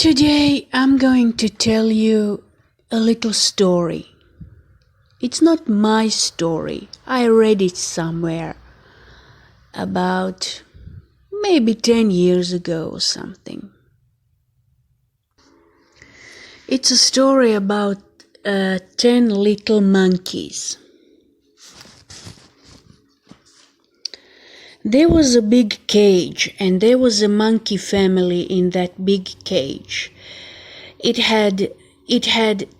Today I'm going to tell you a little story. It's not my story. I read it somewhere about maybe 10 years ago or something. It's a story about 10 little monkeys. There was a big cage, and there was a monkey family in that big cage. It had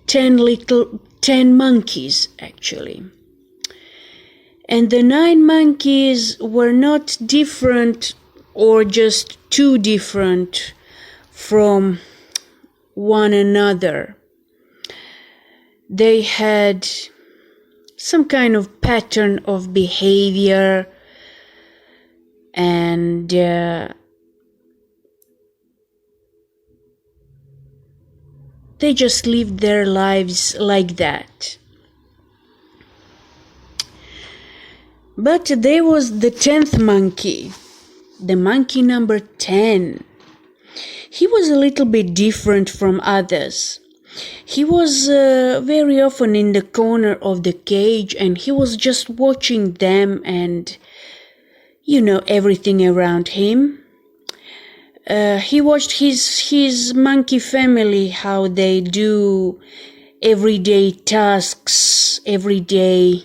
10 monkeys actually. And the 9 monkeys were not different or just too different from one another. They had some kind of pattern of behavior, and they just lived their lives like that. But there was the 10th monkey, the monkey number 10. He was a little bit different from others. He was very often in the corner of the cage, and he was just watching them and everything around him. He watched his monkey family, how they do everyday tasks, everyday,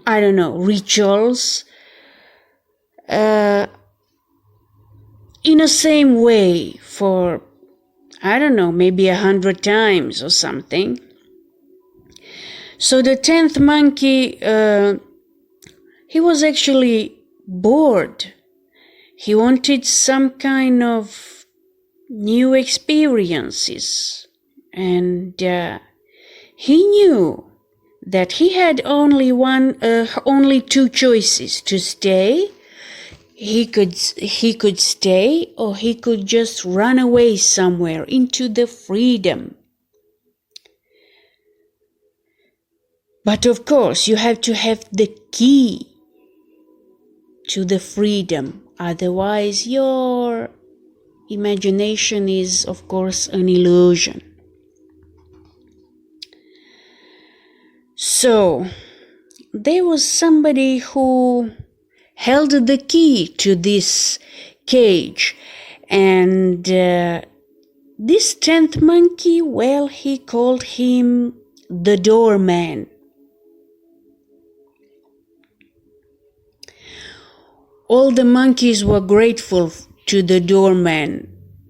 rituals, in the same way for, maybe 100 times or something. So the 10th monkey, he was actually bored. He wanted some kind of new experiences, and he knew that he had only 2 choices: to stay. He could stay, or he could just run away somewhere into the freedom. But of course, you have to have the key to the freedom. Otherwise, your imagination is, of course, an illusion. So, there was somebody who held the key to this cage, and this 10th monkey, he called him the doorman. All the monkeys were grateful to the doorman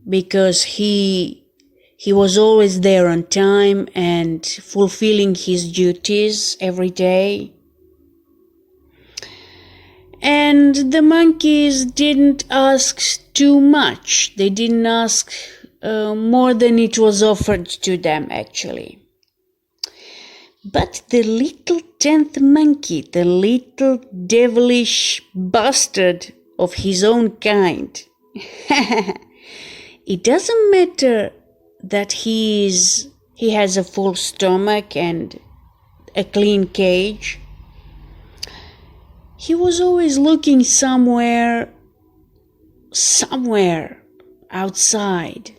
because he was always there on time and fulfilling his duties every day. And the monkeys didn't ask too much. They didn't ask more than it was offered to them, actually. But the little 10th monkey, the little devilish bastard of his own kind, it doesn't matter that he has a full stomach and a clean cage. He was always looking somewhere outside,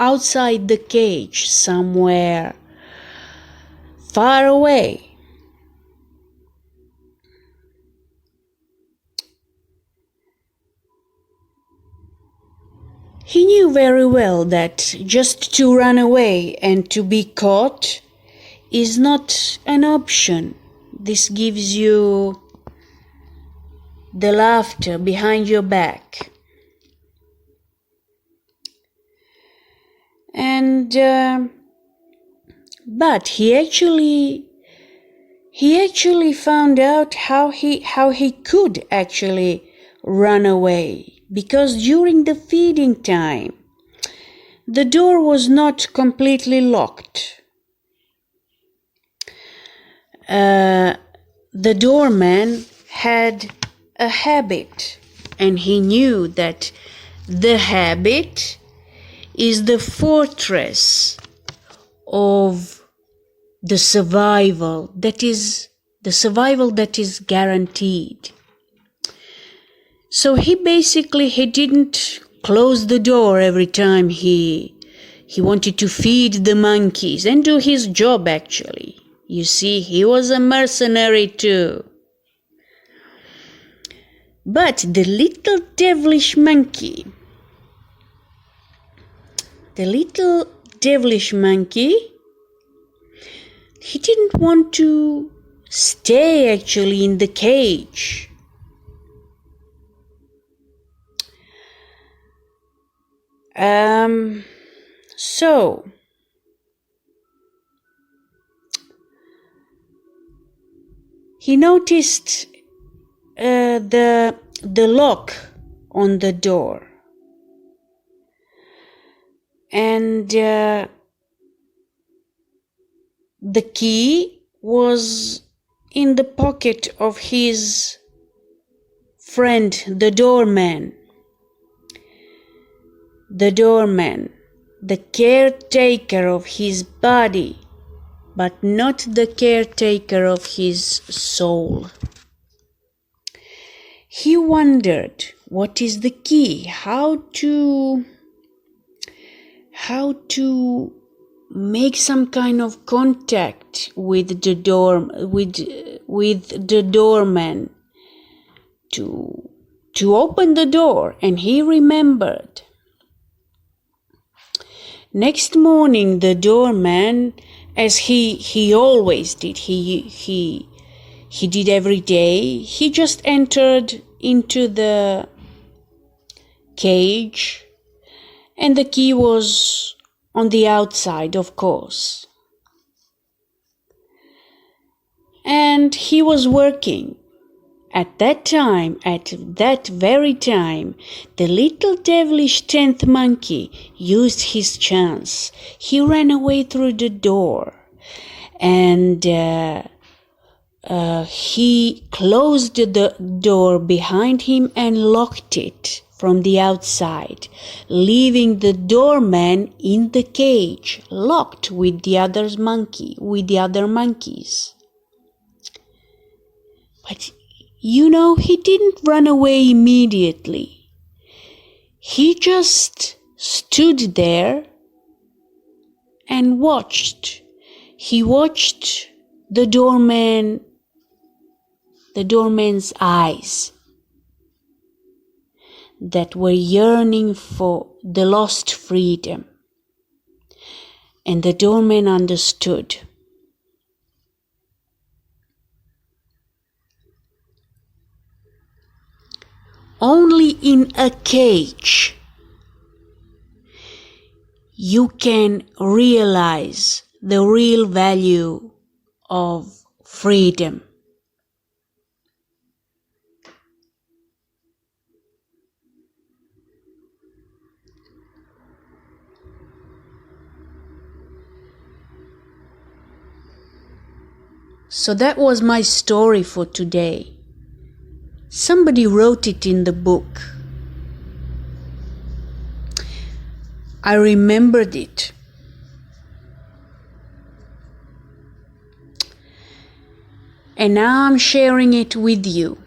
outside the cage, somewhere far away. He knew very well that just to run away and to be caught is not an option. This gives you the laughter behind your back. And but he actually found out how he could actually run away, because during the feeding time the door was not completely locked. The doorman had a habit, and he knew that the habit is the fortress of the survival that is guaranteed. So he didn't close the door every time he wanted to feed the monkeys and do his job actually. You see, he was a mercenary too. But the little devilish monkey, he didn't want to stay actually in the cage. So he noticed the lock on the door, and the key was in the pocket of his friend, the doorman, the caretaker of his body, but not the caretaker of his soul. He wondered, what is the key? How to make some kind of contact with the doorman to open the door. And he remembered. Next morning, the doorman, as he always did, he did every day, he just entered into the cage, and the key was on the outside, of course. And he was working. At that very time, the little devilish 10th monkey used his chance. He ran away through the door, and he closed the door behind him and locked it from the outside, leaving the doorman in the cage, locked with the other monkeys. But he didn't run away immediately. He just stood there and watched. He watched the doorman's eyes that were yearning for the lost freedom. And the doorman understood. Only in a cage you can realize the real value of freedom. So that was my story for today. Somebody wrote it in the book. I remembered it. And now I'm sharing it with you.